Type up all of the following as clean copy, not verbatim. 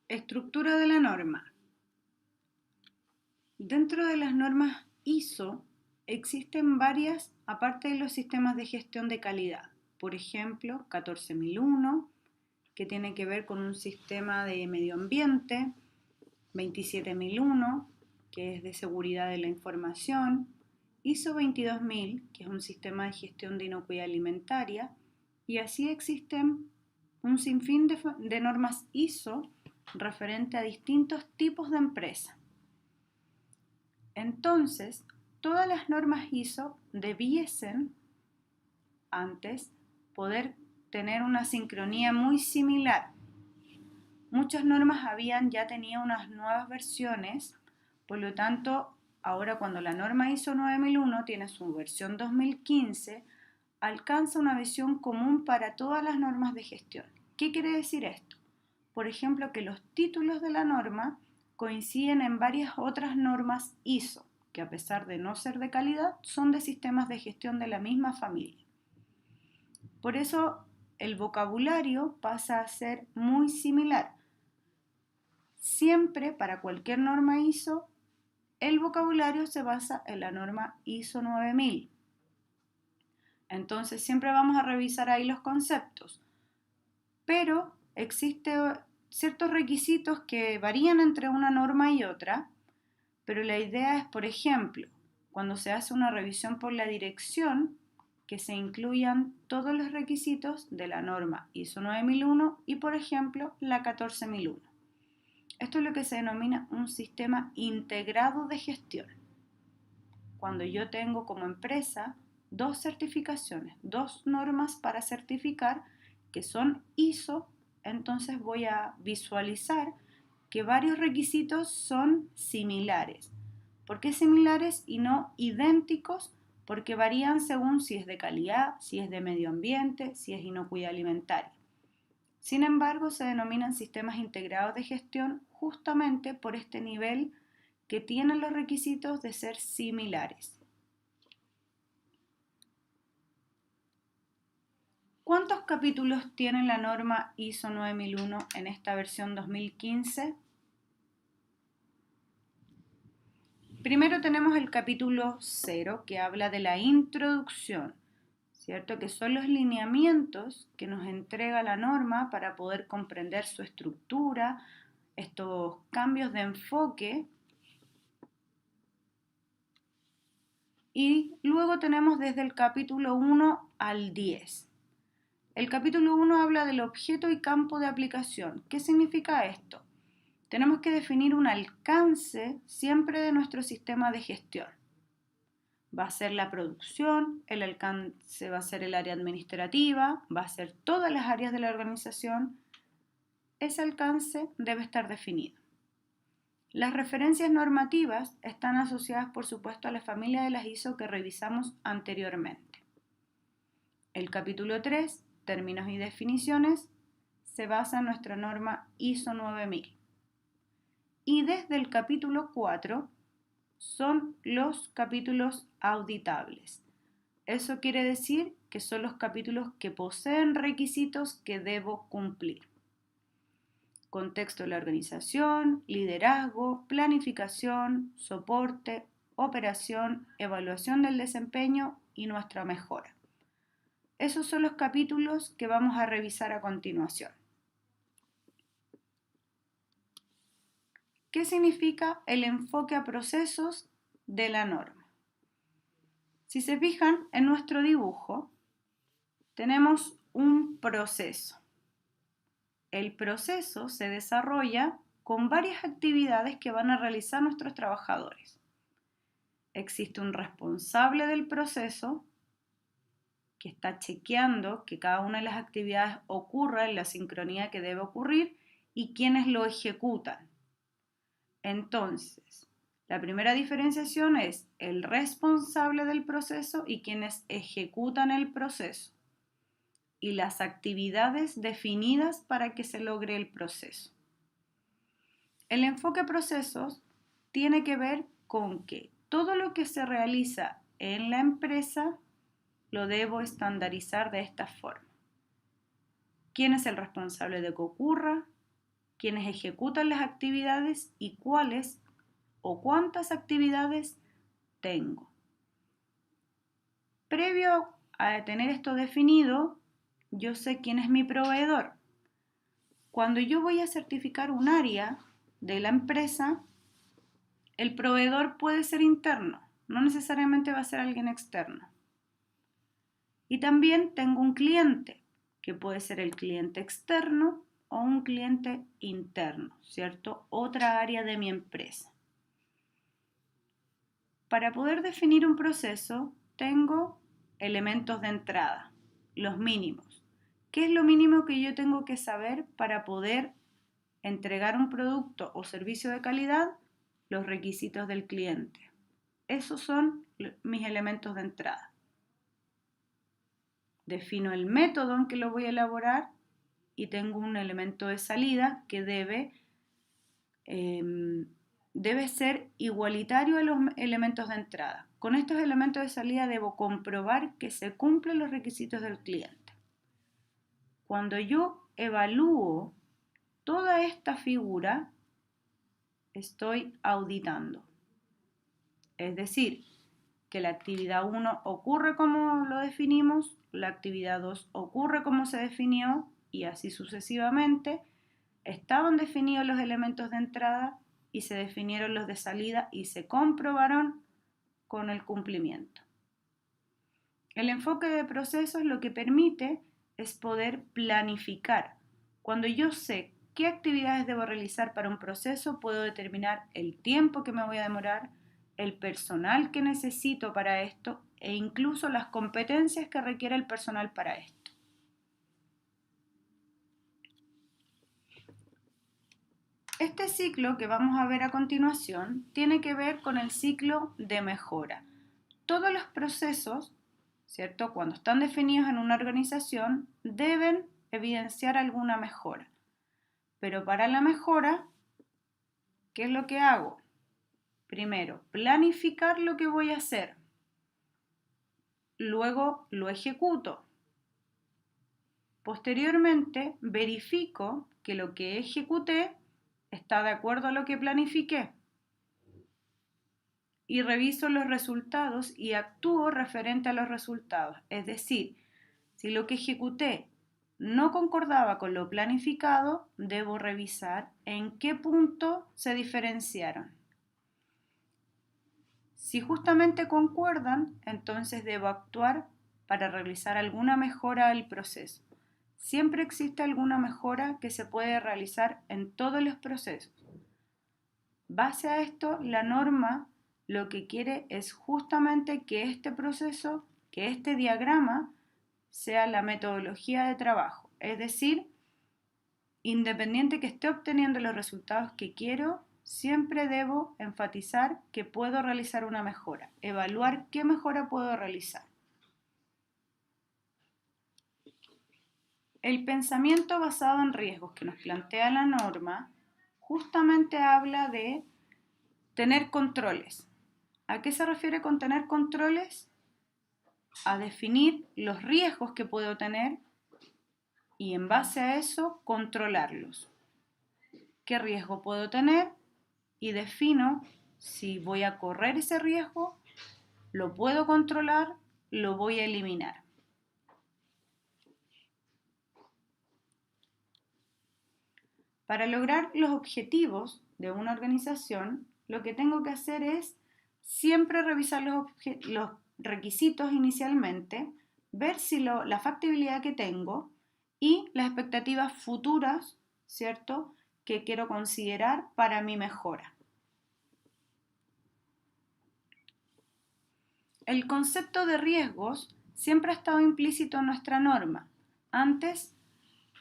Estructura de la norma. Dentro de las normas ISO existen varias, aparte de los sistemas de gestión de calidad. Por ejemplo, 14001, que tiene que ver con un sistema de medio ambiente, 27001, que es de seguridad de la información, ISO 22000, que es un sistema de gestión de inocuidad alimentaria, y así existen un sinfín de normas ISO referente a distintos tipos de empresas. Entonces, todas las normas ISO debiesen antes poder tener una sincronía muy similar. Muchas normas habían ya tenido unas nuevas versiones, por lo tanto, ahora cuando la norma ISO 9001 tiene su versión 2015, alcanza una visión común para todas las normas de gestión. ¿Qué quiere decir esto? Por ejemplo, que los títulos de la norma coinciden en varias otras normas ISO, que a pesar de no ser de calidad, son de sistemas de gestión de la misma familia. Por eso, el vocabulario pasa a ser muy similar. Siempre, para cualquier norma ISO, el vocabulario se basa en la norma ISO 9000. Entonces, siempre vamos a revisar ahí los conceptos. Pero existen ciertos requisitos que varían entre una norma y otra, pero la idea es, por ejemplo, cuando se hace una revisión por la dirección, que se incluyan todos los requisitos de la norma ISO 9001 y, por ejemplo, la 14001. Esto es lo que se denomina un sistema integrado de gestión. Cuando yo tengo como empresa dos certificaciones, dos normas para certificar que son ISO, entonces voy a visualizar que varios requisitos son similares. ¿Por qué similares y no idénticos? Porque varían según si es de calidad, si es de medio ambiente, si es inocuidad alimentaria. Sin embargo, se denominan sistemas integrados de gestión justamente por este nivel que tienen los requisitos de ser similares. ¿Cuántos capítulos tiene la norma ISO 9001 en esta versión 2015? Primero tenemos el capítulo 0, que habla de la introducción, ¿cierto? Que son los lineamientos que nos entrega la norma para poder comprender su estructura, estos cambios de enfoque. Y luego tenemos desde el capítulo 1 al 10. El capítulo 1 habla del objeto y campo de aplicación. ¿Qué significa esto? Tenemos que definir un alcance siempre de nuestro sistema de gestión. Va a ser la producción, el alcance va a ser el área administrativa, va a ser todas las áreas de la organización. Ese alcance debe estar definido. Las referencias normativas están asociadas, por supuesto, a la familia de las ISO que revisamos anteriormente. El capítulo 3, términos y definiciones, se basa en nuestra norma ISO 9000. Y desde el capítulo 4 son los capítulos auditables. Eso quiere decir que son los capítulos que poseen requisitos que debo cumplir. Contexto de la organización, liderazgo, planificación, soporte, operación, evaluación del desempeño y nuestra mejora. Esos son los capítulos que vamos a revisar a continuación. ¿Qué significa el enfoque a procesos de la norma? Si se fijan en nuestro dibujo, tenemos un proceso. El proceso se desarrolla con varias actividades que van a realizar nuestros trabajadores. Existe un responsable del proceso que está chequeando que cada una de las actividades ocurra en la sincronía que debe ocurrir y quienes lo ejecutan. Entonces, la primera diferenciación es el responsable del proceso y quienes ejecutan el proceso y las actividades definidas para que se logre el proceso. El enfoque a procesos tiene que ver con que todo lo que se realiza en la empresa lo debo estandarizar de esta forma. ¿Quién es el responsable de que ocurra? quienes ejecutan las actividades y cuáles o cuántas actividades tengo. Previo a tener esto definido, yo sé quién es mi proveedor. Cuando yo voy a certificar un área de la empresa, el proveedor puede ser interno, no necesariamente va a ser alguien externo. Y también tengo un cliente, que puede ser el cliente externo o un cliente interno, ¿cierto? Otra área de mi empresa. Para poder definir un proceso, tengo elementos de entrada, los mínimos. ¿Qué es lo mínimo que yo tengo que saber para poder entregar un producto o servicio de calidad? Los requisitos del cliente. Esos son mis elementos de entrada. Defino el método en que lo voy a elaborar y tengo un elemento de salida que debe ser igualitario a los elementos de entrada. Con estos elementos de salida debo comprobar que se cumplen los requisitos del cliente. Cuando yo evalúo toda esta figura, estoy auditando. Es decir, que la actividad 1 ocurre como lo definimos, la actividad 2 ocurre como se definió y así sucesivamente. Estaban definidos los elementos de entrada y se definieron los de salida y se comprobaron con el cumplimiento. El enfoque de procesos lo que permite es poder planificar. Cuando yo sé qué actividades debo realizar para un proceso, puedo determinar el tiempo que me voy a demorar, el personal que necesito para esto e incluso las competencias que requiere el personal para esto. Este ciclo que vamos a ver a continuación tiene que ver con el ciclo de mejora. Todos los procesos, ¿cierto?, cuando están definidos en una organización, deben evidenciar alguna mejora. Pero para la mejora, ¿qué es lo que hago? Primero, planificar lo que voy a hacer. Luego lo ejecuto. Posteriormente, verifico que lo que ejecuté está de acuerdo a lo que planifiqué. Y reviso los resultados y actúo referente a los resultados. Es decir, si lo que ejecuté no concordaba con lo planificado, debo revisar en qué punto se diferenciaron. Si justamente concuerdan, entonces debo actuar para realizar alguna mejora al proceso. Siempre existe alguna mejora que se puede realizar en todos los procesos. Base a esto, la norma lo que quiere es justamente que este proceso, que este diagrama, sea la metodología de trabajo. Es decir, independiente que esté obteniendo los resultados que quiero, siempre debo enfatizar que puedo realizar una mejora, evaluar qué mejora puedo realizar. El pensamiento basado en riesgos que nos plantea la norma justamente habla de tener controles. ¿A qué se refiere con tener controles? A definir los riesgos que puedo tener y en base a eso controlarlos. ¿Qué riesgo puedo tener? Y defino si voy a correr ese riesgo, lo puedo controlar, lo voy a eliminar. Para lograr los objetivos de una organización, lo que tengo que hacer es siempre revisar los requisitos inicialmente, ver si la factibilidad que tengo y las expectativas futuras, ¿cierto?, que quiero considerar para mi mejora. El concepto de riesgos siempre ha estado implícito en nuestra norma. Antes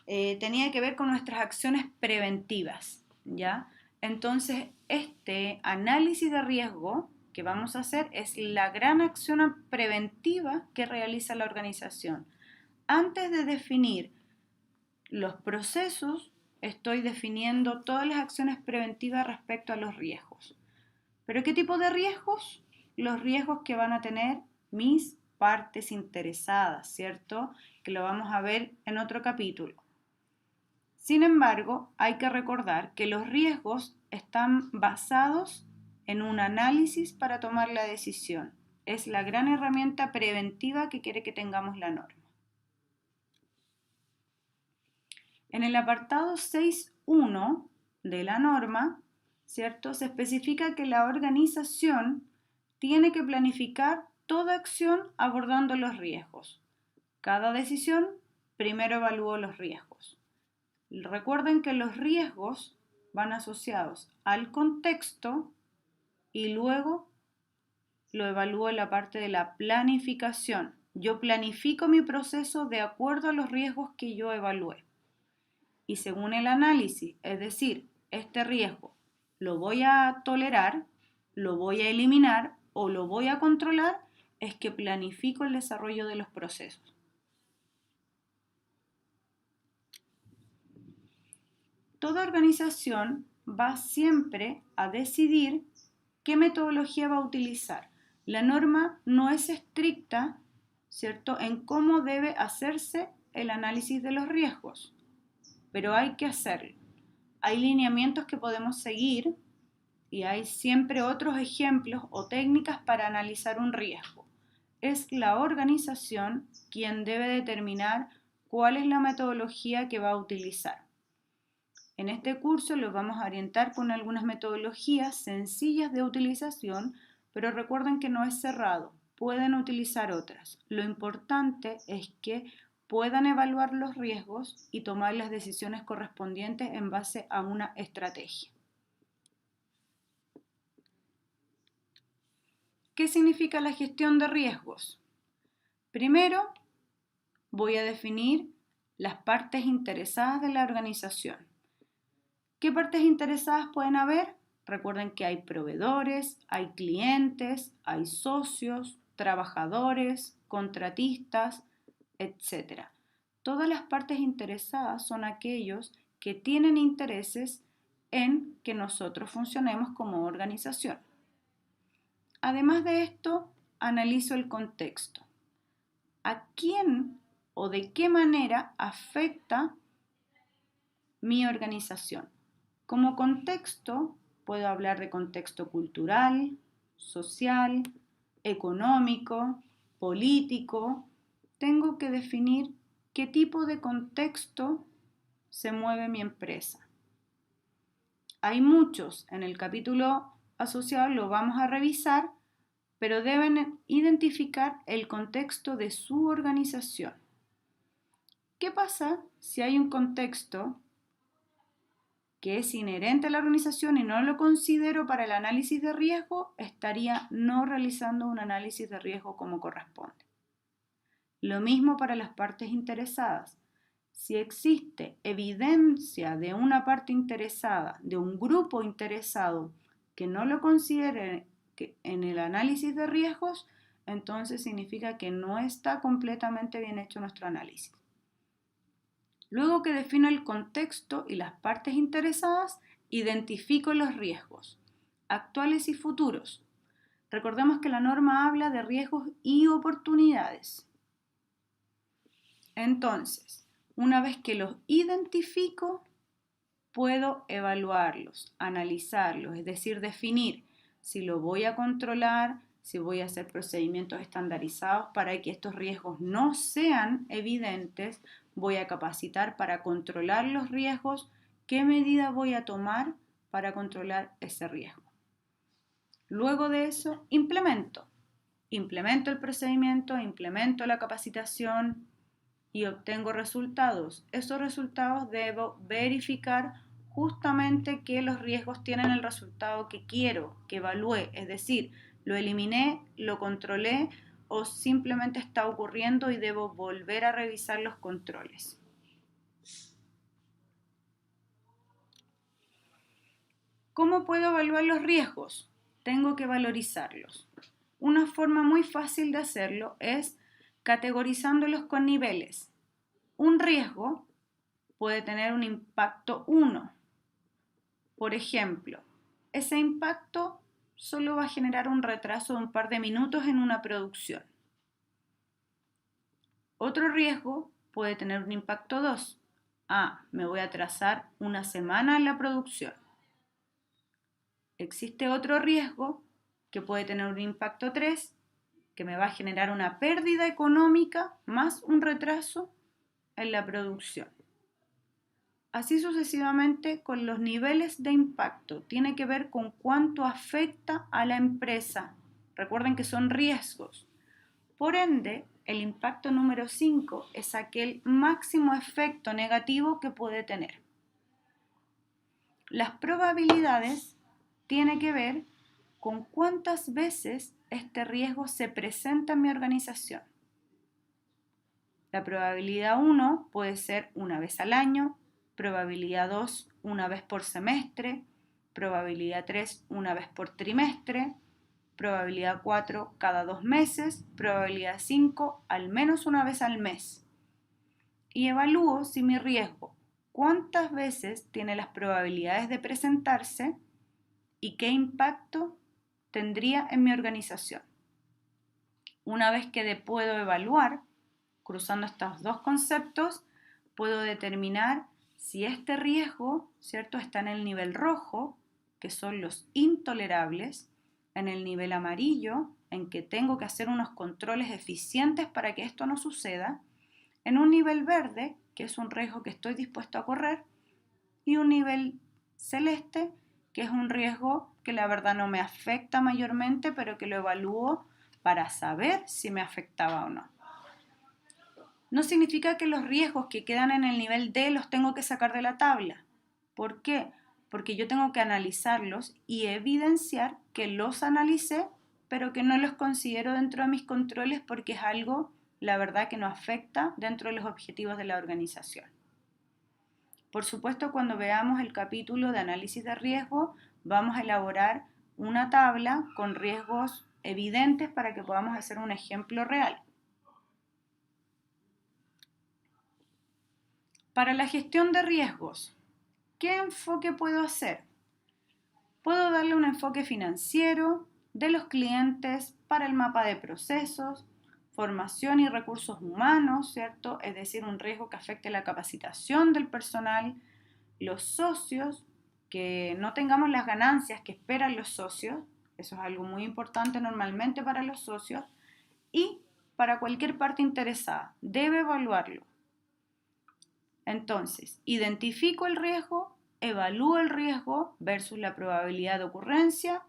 tenía que ver con nuestras acciones preventivas, ¿ya? Entonces, este análisis de riesgo que vamos a hacer es la gran acción preventiva que realiza la organización. Antes de definir los procesos, estoy definiendo todas las acciones preventivas respecto a los riesgos. ¿Pero qué tipo de riesgos? Los riesgos que van a tener mis partes interesadas, ¿cierto? Que lo vamos a ver en otro capítulo. Sin embargo, hay que recordar que los riesgos están basados en un análisis para tomar la decisión. Es la gran herramienta preventiva que quiere que tengamos la norma. En el apartado 6.1 de la norma, ¿cierto?, se especifica que la organización tiene que planificar toda acción abordando los riesgos. Cada decisión primero evalúa los riesgos. Recuerden que los riesgos van asociados al contexto y luego lo evalúo en la parte de la planificación. Yo planifico mi proceso de acuerdo a los riesgos que yo evalué. Y según el análisis, es decir, este riesgo lo voy a tolerar, lo voy a eliminar o lo voy a controlar, es que planifico el desarrollo de los procesos. Toda organización va siempre a decidir qué metodología va a utilizar. La norma no es estricta, ¿cierto?, en cómo debe hacerse el análisis de los riesgos, pero hay que hacerlo. Hay lineamientos que podemos seguir y hay siempre otros ejemplos o técnicas para analizar un riesgo. Es la organización quien debe determinar cuál es la metodología que va a utilizar. En este curso los vamos a orientar con algunas metodologías sencillas de utilización, pero recuerden que no es cerrado, pueden utilizar otras. Lo importante es que puedan evaluar los riesgos y tomar las decisiones correspondientes en base a una estrategia. ¿Qué significa la gestión de riesgos? Primero, voy a definir las partes interesadas de la organización. ¿Qué partes interesadas pueden haber? Recuerden que hay proveedores, hay clientes, hay socios, trabajadores, contratistas, etc. Todas las partes interesadas son aquellos que tienen intereses en que nosotros funcionemos como organización. Además de esto, analizo el contexto. ¿A quién o de qué manera afecta mi organización? Como contexto, puedo hablar de contexto cultural, social, económico, político. Tengo que definir qué tipo de contexto se mueve mi empresa. Hay muchos, en el capítulo asociado lo vamos a revisar, pero deben identificar el contexto de su organización. ¿Qué pasa si hay un contexto que es inherente a la organización y no lo considero para el análisis de riesgo? Estaría no realizando un análisis de riesgo como corresponde. Lo mismo para las partes interesadas. Si existe evidencia de una parte interesada, de un grupo interesado que no lo considere en el análisis de riesgos, entonces significa que no está completamente bien hecho nuestro análisis. Luego que defino el contexto y las partes interesadas, identifico los riesgos, actuales y futuros. Recordemos que la norma habla de riesgos y oportunidades. Entonces, una vez que los identifico, puedo evaluarlos, analizarlos, es decir, definir si lo voy a controlar, si voy a hacer procedimientos estandarizados para que estos riesgos no sean evidentes, voy a capacitar para controlar los riesgos, qué medida voy a tomar para controlar ese riesgo. Luego de eso, implemento el procedimiento, implemento la capacitación y obtengo resultados. Esos resultados debo verificar justamente que los riesgos tienen el resultado que quiero, que evalué, es decir, lo eliminé, lo controlé o simplemente está ocurriendo y debo volver a revisar los controles. ¿Cómo puedo evaluar los riesgos? Tengo que valorizarlos. Una forma muy fácil de hacerlo es categorizándolos con niveles. Un riesgo puede tener un impacto 1. Por ejemplo, ese impacto solo va a generar un retraso de un par de minutos en una producción. Otro riesgo puede tener un impacto 2. Me voy a atrasar una semana en la producción. Existe otro riesgo que puede tener un impacto 3, que me va a generar una pérdida económica más un retraso en la producción. Así sucesivamente con los niveles de impacto. Tiene que ver con cuánto afecta a la empresa. Recuerden que son riesgos. Por ende, el impacto número 5 es aquel máximo efecto negativo que puede tener. Las probabilidades tienen que ver con cuántas veces este riesgo se presenta en mi organización. La probabilidad 1 puede ser una vez al año, probabilidad 2 una vez por semestre, probabilidad 3 una vez por trimestre, probabilidad 4 cada 2 meses, probabilidad 5 al menos una vez al mes. Y evalúo si mi riesgo, cuántas veces tiene las probabilidades de presentarse y qué impacto tendría en mi organización. Una vez que puedo evaluar, cruzando estos dos conceptos, puedo determinar si este riesgo, ¿cierto?, está en el nivel rojo, que son los intolerables, en el nivel amarillo, en que tengo que hacer unos controles eficientes para que esto no suceda, en un nivel verde, que es un riesgo que estoy dispuesto a correr, y un nivel celeste, que es un riesgo que la verdad no me afecta mayormente, pero que lo evalúo para saber si me afectaba o no. No significa que los riesgos que quedan en el nivel D los tengo que sacar de la tabla. ¿Por qué? Porque yo tengo que analizarlos y evidenciar que los analicé, pero que no los considero dentro de mis controles porque es algo, la verdad, que no afecta dentro de los objetivos de la organización. Por supuesto, cuando veamos el capítulo de análisis de riesgo, vamos a elaborar una tabla con riesgos evidentes para que podamos hacer un ejemplo real. Para la gestión de riesgos, ¿qué enfoque puedo hacer? Puedo darle un enfoque financiero, de los clientes, para el mapa de procesos, formación y recursos humanos, ¿cierto? Es decir, un riesgo que afecte la capacitación del personal, los socios, que no tengamos las ganancias que esperan los socios, eso es algo muy importante normalmente para los socios, y para cualquier parte interesada, debe evaluarlo. Entonces, identifico el riesgo, evalúo el riesgo versus la probabilidad de ocurrencia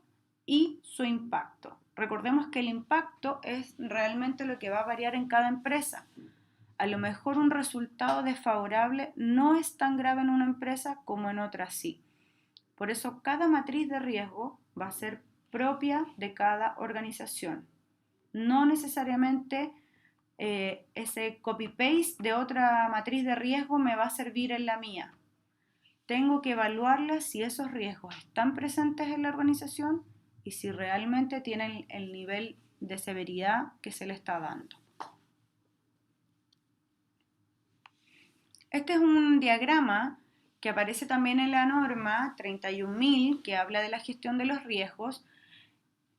y su impacto. Recordemos que el impacto es realmente lo que va a variar en cada empresa. A lo mejor un resultado desfavorable no es tan grave en una empresa como en otra sí. Por eso cada matriz de riesgo va a ser propia de cada organización. No necesariamente ese copy-paste de otra matriz de riesgo me va a servir en la mía. Tengo que evaluarla si esos riesgos están presentes en la organización y si realmente tienen el nivel de severidad que se le está dando. Este es un diagrama que aparece también en la norma 31.000 que habla de la gestión de los riesgos.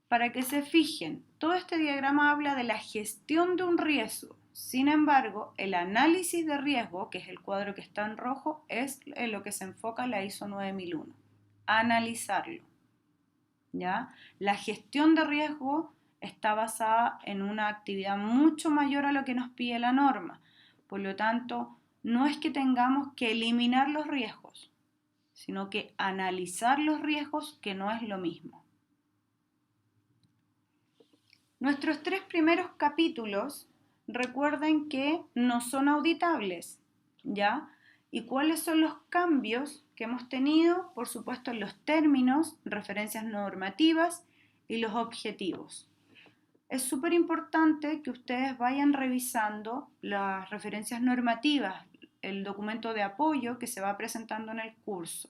Para que se fijen, todo este diagrama habla de la gestión de un riesgo. Sin embargo, el análisis de riesgo, que es el cuadro que está en rojo, es en lo que se enfoca la ISO 9001. Analizarlo. ¿Ya? La gestión de riesgo está basada en una actividad mucho mayor a lo que nos pide la norma. Por lo tanto, no es que tengamos que eliminar los riesgos, sino que analizar los riesgos, que no es lo mismo. Nuestros 3 primeros capítulos, recuerden que no son auditables, ¿ya? ¿Y cuáles son los cambios que hemos tenido? Por supuesto, los términos, referencias normativas y los objetivos. Es súper importante que ustedes vayan revisando las referencias normativas, el documento de apoyo que se va presentando en el curso.